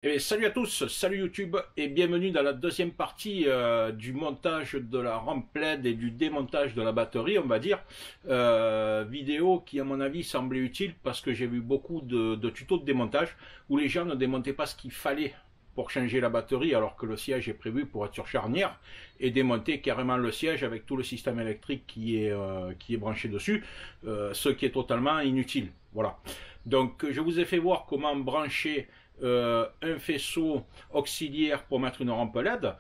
Et salut à tous, salut YouTube et bienvenue dans la deuxième partie du montage de la rampe LED et du démontage de la batterie, on va dire. Vidéo qui à mon avis semblait utile parce que j'ai vu beaucoup de tutos de démontage où les gens ne démontaient pas ce qu'il fallait pour changer la batterie alors que le siège est prévu pour être sur charnière et démonter carrément le siège avec tout le système électrique qui est branché dessus, ce qui est totalement inutile. Voilà. Donc je vous ai fait voir comment brancher un faisceau auxiliaire pour mettre une rampe LED,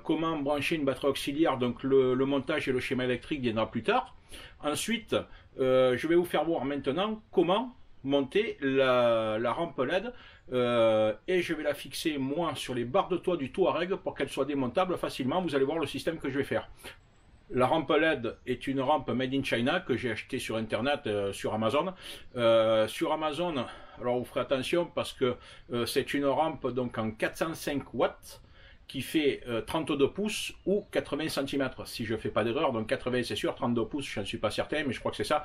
comment brancher une batterie auxiliaire, donc le montage et le schéma électrique viendra plus tard. Ensuite, je vais vous faire voir maintenant comment monter la rampe LED et je vais la fixer moi sur les barres de toit du Touareg pour qu'elle soit démontable facilement. Vous allez voir le système que je vais faire. La rampe LED est une rampe made in China que j'ai achetée sur internet, sur Amazon. Sur Amazon, alors vous ferez attention parce que c'est une rampe donc en 405 watts qui fait 32 pouces ou 80 cm si je ne fais pas d'erreur. Donc 80 c'est sûr, 32 pouces je ne suis pas certain mais je crois que c'est ça.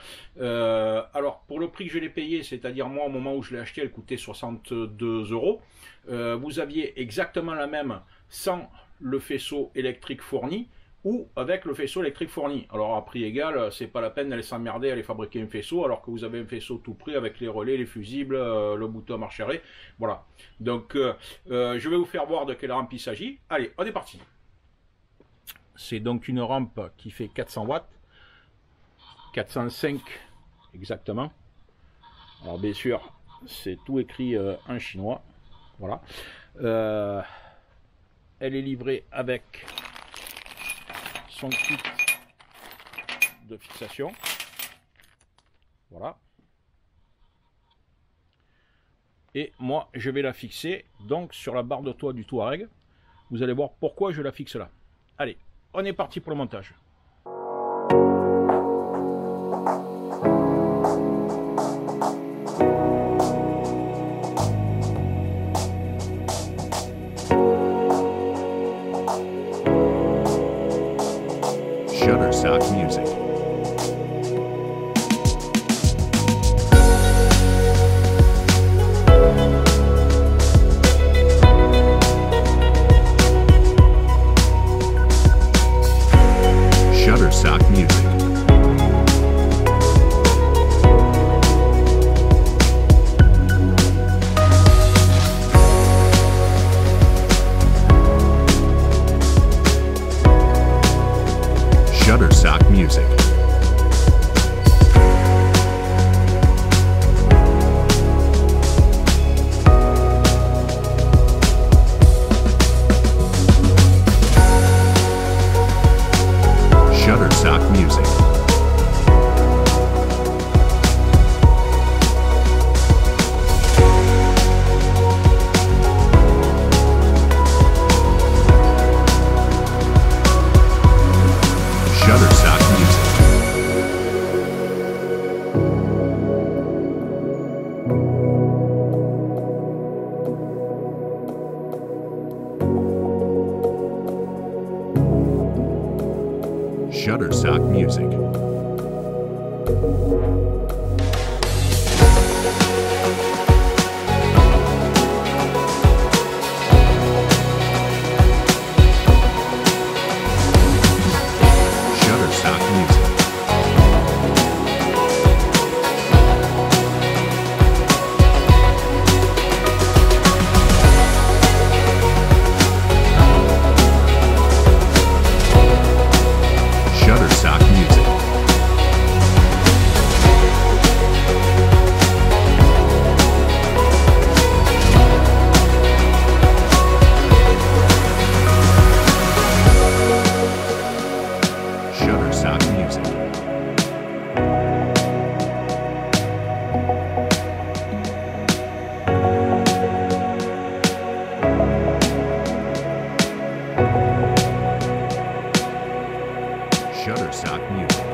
Alors pour le prix que je l'ai payé, c'est-à-dire moi au moment où je l'ai acheté elle coûtait 62 €. Vous aviez exactement la même sans le faisceau électrique fourni ou avec le faisceau électrique fourni. Alors à prix égal, c'est pas la peine d'aller s'emmerder à aller fabriquer un faisceau alors que vous avez un faisceau tout prêt avec les relais, les fusibles, le bouton marche arrêt. Voilà. Donc je vais vous faire voir de quelle rampe il s'agit. Allez, on est parti. C'est donc une rampe qui fait 400 watts. 405 exactement. Alors bien sûr, c'est tout écrit en chinois. Voilà. Elle est livrée avec son kit de fixation. Voilà. Et moi, je vais la fixer donc sur la barre de toit du Touareg. Vous allez voir pourquoi je la fixe là. Allez, on est parti pour le montage. Shutterstock Music. Shutterstock Music. Shutterstock Music. Shutterstock Music. Shutterstock Music. Shutterstock Music. Shutterstock Music. Shutterstock Music. Shutterstock Music. Shutterstock Music.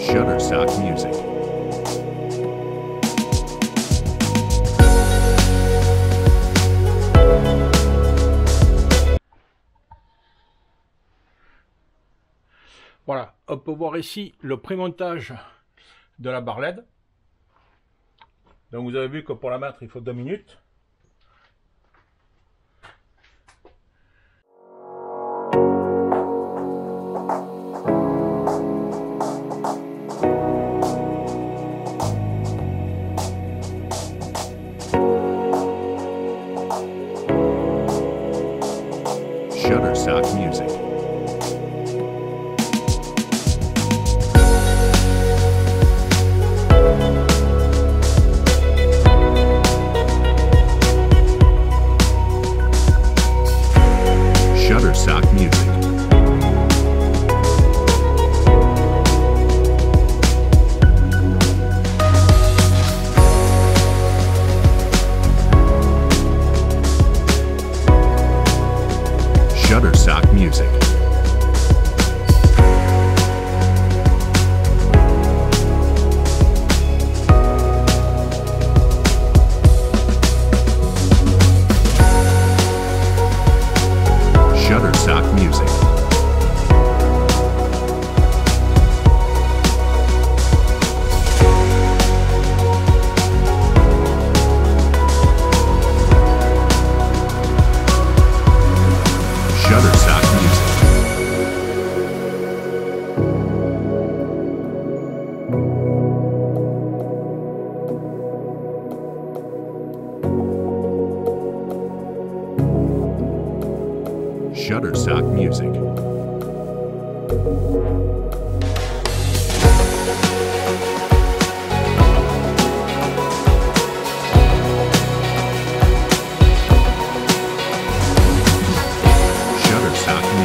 Shutterstock Music. Voilà, on peut voir ici le prémontage de la barre LED. Donc vous avez vu que pour la mettre, il faut 2 minutes. Shutterstock Music. Shutterstock Music. Shutterstock Music. Shutterstock Music. Shutterstock Music. Shutterstock Music. Shutterstock Music.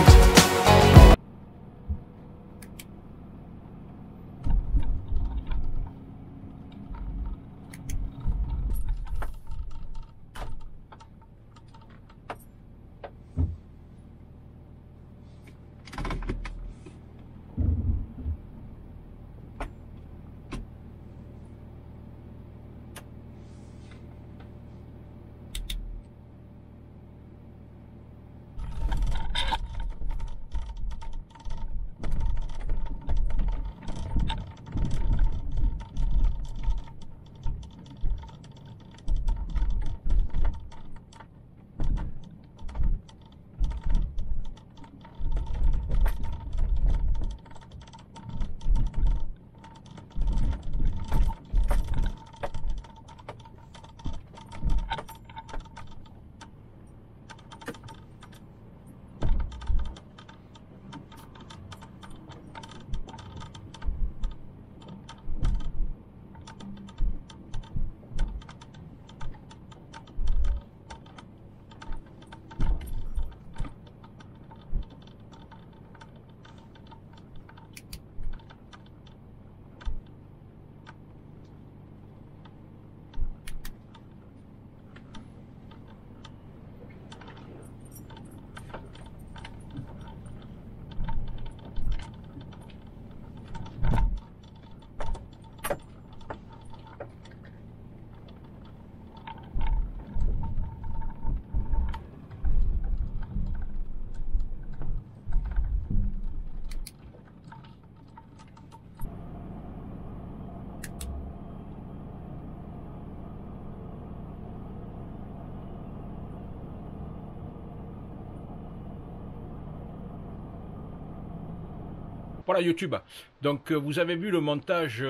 Voilà YouTube. Donc vous avez vu le montage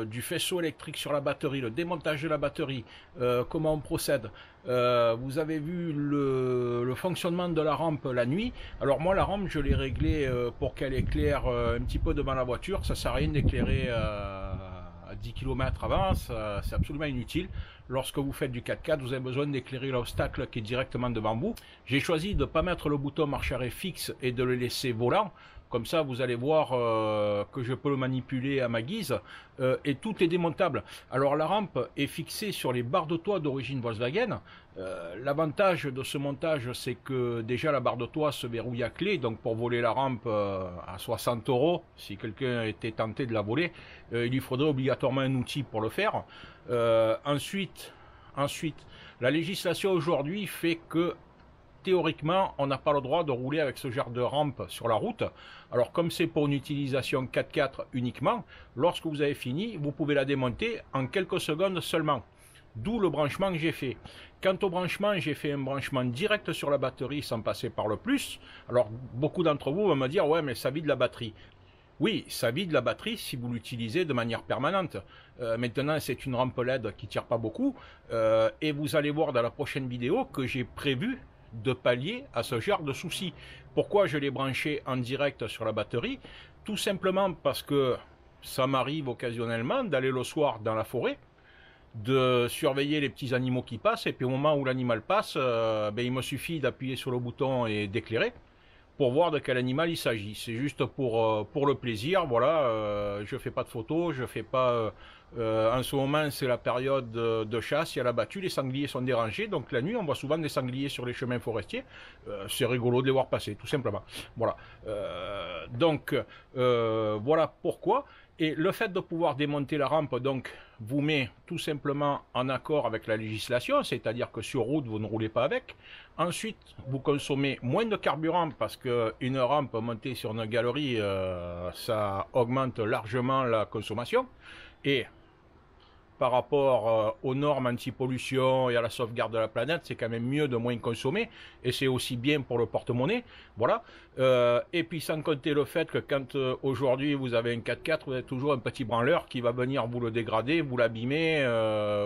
du faisceau électrique sur la batterie, le démontage de la batterie, comment on procède. Vous avez vu le fonctionnement de la rampe la nuit. Alors moi la rampe je l'ai réglée pour qu'elle éclaire un petit peu devant la voiture. Ça sert à rien d'éclairer à 10 km avant, c'est absolument inutile. Lorsque vous faites du 4x4, vous avez besoin d'éclairer l'obstacle qui est directement devant vous. J'ai choisi de ne pas mettre le bouton marche arrêt fixe et de le laisser volant. Comme ça, vous allez voir que je peux le manipuler à ma guise et tout est démontable. Alors la rampe est fixée sur les barres de toit d'origine Volkswagen. L'avantage de ce montage, c'est que déjà la barre de toit se verrouille à clé. Donc pour voler la rampe à 60 €, si quelqu'un était tenté de la voler, il lui faudrait obligatoirement un outil pour le faire. Ensuite, la législation aujourd'hui fait que théoriquement, on n'a pas le droit de rouler avec ce genre de rampe sur la route. Alors comme c'est pour une utilisation 4x4 uniquement, lorsque vous avez fini, vous pouvez la démonter en quelques secondes seulement. D'où le branchement que j'ai fait. Quant au branchement, j'ai fait un branchement direct sur la batterie sans passer par le plus. Alors beaucoup d'entre vous vont me dire, ouais mais ça vide la batterie. Oui, ça vide la batterie si vous l'utilisez de manière permanente. Maintenant, c'est une rampe LED qui tire pas beaucoup. Et vous allez voir dans la prochaine vidéo que j'ai prévu de pallier à ce genre de soucis. Pourquoi je l'ai branché en direct sur la batterie? Tout simplement parce que ça m'arrive occasionnellement d'aller le soir dans la forêt, de surveiller les petits animaux qui passent, et puis au moment où l'animal passe, il me suffit d'appuyer sur le bouton et d'éclairer pour voir de quel animal il s'agit. C'est juste pour le plaisir, voilà. Je fais pas de photos, je fais pas... en ce moment, c'est la période de chasse, il y a la battue, les sangliers sont dérangés, donc la nuit, on voit souvent des sangliers sur les chemins forestiers. C'est rigolo de les voir passer, tout simplement. Voilà. Voilà pourquoi. Et le fait de pouvoir démonter la rampe, donc, vous met tout simplement en accord avec la législation, c'est-à-dire que sur route, vous ne roulez pas avec. Ensuite, vous consommez moins de carburant parce qu'une rampe montée sur une galerie, ça augmente largement la consommation. Et par rapport aux normes anti-pollution et à la sauvegarde de la planète, c'est quand même mieux de moins consommer, et c'est aussi bien pour le porte-monnaie, voilà. Et puis sans compter le fait que quand aujourd'hui vous avez un 4x4, vous avez toujours un petit branleur qui va venir vous le dégrader, vous l'abîmer,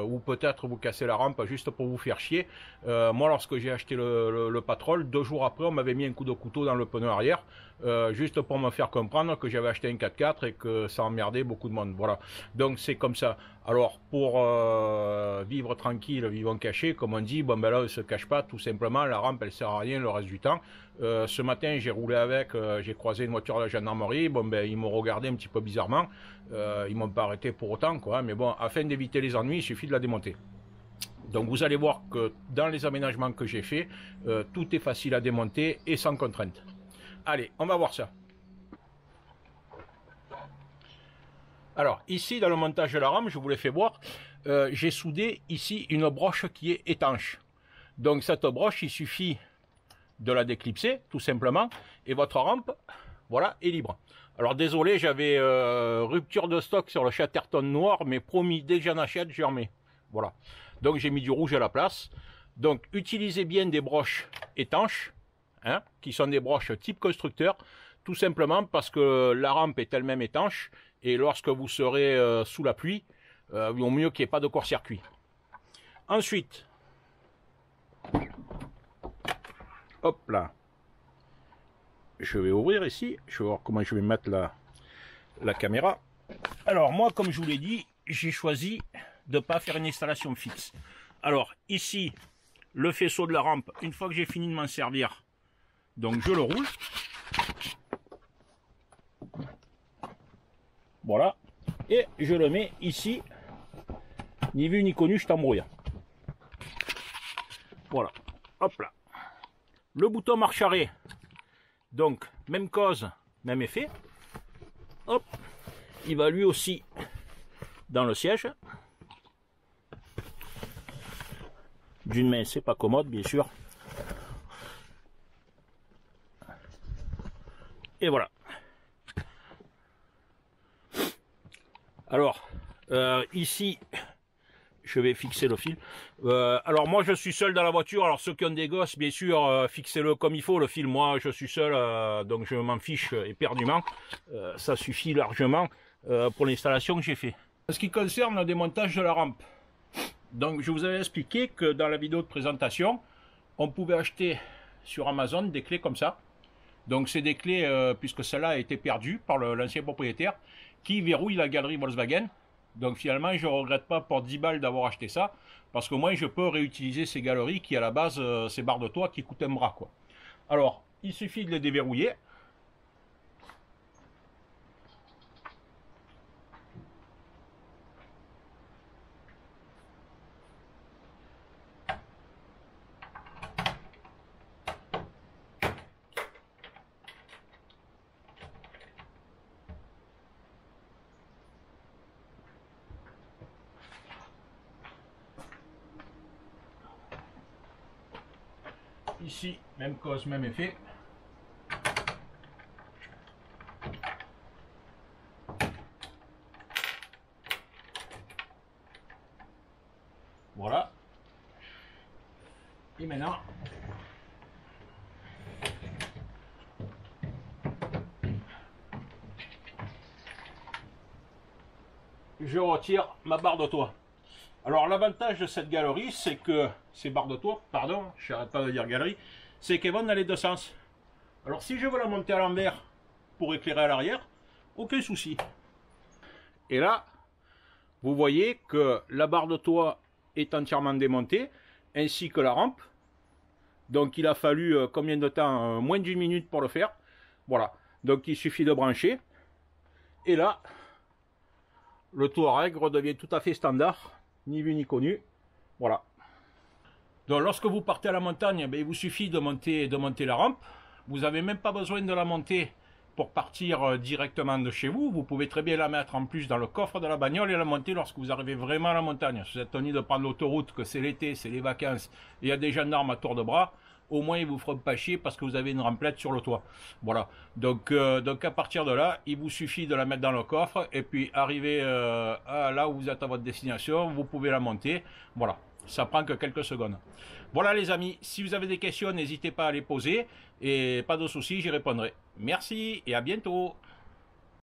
ou peut-être vous casser la rampe juste pour vous faire chier. Moi, lorsque j'ai acheté le Patrol, 2 jours après, on m'avait mis un coup de couteau dans le pneu arrière, juste pour me faire comprendre que j'avais acheté un 4x4 et que ça emmerdait beaucoup de monde, voilà. Donc c'est comme ça. Alors pour vivre tranquille, vivons cachés, comme on dit, bon ben là on se cache pas, tout simplement, la rampe elle sert à rien le reste du temps. Ce matin j'ai roulé avec, j'ai croisé une voiture de la gendarmerie, bon ben ils m'ont regardé un petit peu bizarrement, ils m'ont pas arrêté pour autant quoi, mais bon, afin d'éviter les ennuis, il suffit de la démonter. Donc vous allez voir que dans les aménagements que j'ai fait, tout est facile à démonter et sans contrainte. Allez, on va voir ça. Alors ici dans le montage de la rampe, je vous l'ai fait voir, j'ai soudé ici une broche qui est étanche. Donc cette broche, il suffit de la déclipser tout simplement et votre rampe, voilà, est libre. Alors désolé, j'avais rupture de stock sur le Chatterton noir, mais promis, dès que j'en achète, je remets. Voilà. Donc j'ai mis du rouge à la place. Donc utilisez bien des broches étanches, hein, qui sont des broches type constructeur, tout simplement parce que la rampe est elle-même étanche. Et lorsque vous serez sous la pluie, il vaut mieux qu'il n'y ait pas de court-circuit. Ensuite, hop là, je vais ouvrir ici, je vais voir comment je vais mettre la caméra. Alors moi, comme je vous l'ai dit, j'ai choisi de ne pas faire une installation fixe. Alors ici, le faisceau de la rampe, une fois que j'ai fini de m'en servir, donc je le roule. Voilà, et je le mets ici, ni vu ni connu, je t'embrouille. Voilà, hop là. Le bouton marche arrêt, donc même cause, même effet. Hop, il va lui aussi dans le siège. D'une main, c'est pas commode, bien sûr. Et voilà. Alors, ici, je vais fixer le fil. Alors moi, je suis seul dans la voiture. Alors ceux qui ont des gosses, bien sûr, fixez-le comme il faut, le fil. Moi, je suis seul, donc je m'en fiche éperdument. Ça suffit largement pour l'installation que j'ai fait. En ce qui concerne le démontage de la rampe, donc je vous avais expliqué que dans la vidéo de présentation, on pouvait acheter sur Amazon des clés comme ça. Donc c'est des clés, puisque celle-là a été perdue par l'ancien propriétaire, qui verrouille la galerie Volkswagen. Donc finalement, je ne regrette pas pour 10 balles d'avoir acheté ça, parce que moi je peux réutiliser ces galeries qui à la base, ces barres de toit qui coûtent un bras, quoi. Alors, il suffit de les déverrouiller. Ici, même cause, même effet. Voilà. Et maintenant, je retire ma barre de toit. Alors l'avantage de cette galerie, c'est que ces barres de toit, pardon, je n'arrête pas de dire galerie, c'est qu'elles vont dans les deux sens. Alors si je veux la monter à l'envers pour éclairer à l'arrière, aucun souci. Et là, vous voyez que la barre de toit est entièrement démontée, ainsi que la rampe. Donc il a fallu combien de temps? Moins d'une minute pour le faire. Voilà, donc il suffit de brancher. Et là, le Touareg redevient tout à fait standard, ni vu ni connu. Voilà. Donc lorsque vous partez à la montagne, il vous suffit de monter la rampe. Vous n'avez même pas besoin de la monter pour partir directement de chez vous. Vous pouvez très bien la mettre en plus dans le coffre de la bagnole et la monter lorsque vous arrivez vraiment à la montagne. Si vous êtes tenu de prendre l'autoroute, que c'est l'été, c'est les vacances, et il y a des gendarmes à tour de bras, au moins ils vous feront pas chier parce que vous avez une remplette sur le toit. Voilà. Donc à partir de là, il vous suffit de la mettre dans le coffre et puis arriver à là où vous êtes à votre destination, vous pouvez la monter. Voilà. Ça prend que quelques secondes. Voilà les amis, si vous avez des questions, n'hésitez pas à les poser et pas de soucis, j'y répondrai. Merci et à bientôt.